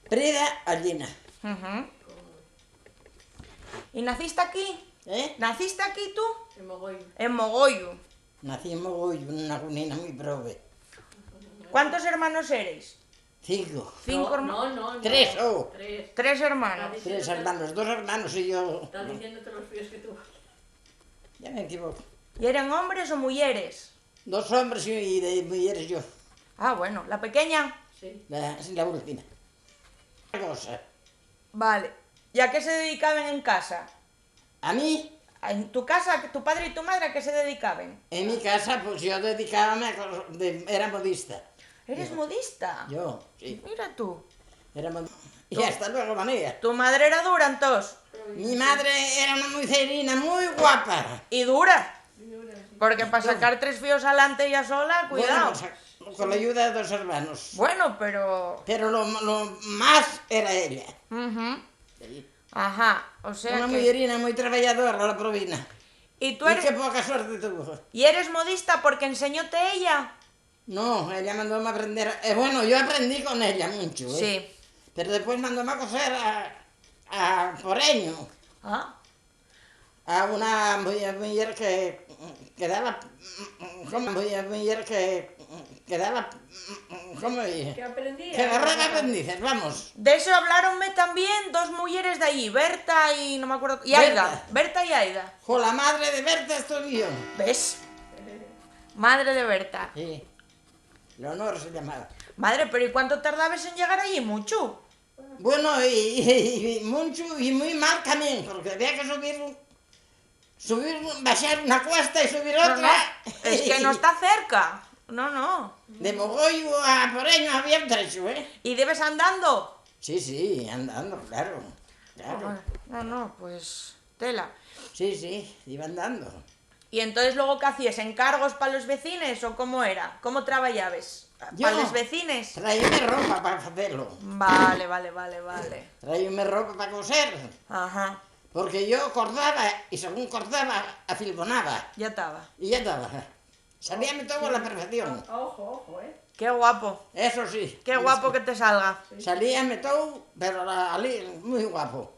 Prida Allina. Ujú. ¿Y naciste aquí? ¿Naciste aquí tú? En Mogollón. En Mogollo. Nací en Mogollón, una cunina muy prove. ¿Cuántos hermanos eres? 5. Cinco No. 3, oh. Tres. 3 hermanos. 3 hermanos, 2 hermanos y yo. Estás diciéndote los fríos que tú. Ya me equivoco. ¿Y eran hombres o mujeres? 2 hombres y de mujeres yo. Ah, bueno, la pequeña. Sí. La última. Una cosa. Vale. ¿Y a qué se dedicaban en casa? A mí, En tu casa, tu padre y tu madre, ¿a qué se dedicaban? en mi casa, pues yo dedicábame era modista. ¿Eres modista? Yo, sí. Mira tú. Era modista. Y hasta luego, manía. Tu madre era dura, entonces. Mi madre era una mujerina muy guapa. Y dura. Porque para sacar 3 fíos adelante ella sola, cuidado. Bueno, pues, con la ayuda de 2 hermanos. Bueno, pero... Pero lo más era ella. Ujú. Ajá, o sea Una que... mujerina muy trabajadora, la provina. ¿Y tú Y eres... qué poca suerte tuvo. ¿Y eres modista porque enseñóte ella? No, ella mandóme a aprender. Bueno, yo aprendí con ella mucho, ¿eh? Sí. Pero después mandóme a coser a Poreño, Ah, a una mujer que daba. ¿Cómo? Mujer que daba. ¿Cómo dije? ¿Qué aprendí? Que agarraba aprendices, vamos. de eso hablaronme también 2 mujeres de allí, Berta y no me acuerdo... Y Aida. Berta y Aida. Con la madre de Berta estoy yo. ¿Ves? Madre de Berta. Sí. Leonor se llamaba. Madre, pero ¿y cuánto tardabas en llegar allí? ¿Mucho? Bueno, y mucho y muy mal también, porque había que bajar una cuesta y subir No, otra. no, es que no está cerca. No. De Mogollo a Poreño había un trecho, ¿eh? ¿Y debes andando? Sí, andando, claro. No, pues tela. Sí, iba andando. ¿Y entonces luego qué hacías? ¿Encargos para los vecines o cómo era? ¿Cómo trabajabas? ¿Para los vecines? Traíme ropa para hacerlo. Vale. Traíme ropa para coser. Ajá, Porque yo cordaba y según cordaba, afilbonaba. ya estaba. Y ya estaba. Salíame todo a la perfección. Ojo, Qué guapo. Eso sí. Qué guapo que te salga. Salíame todo, pero muy guapo.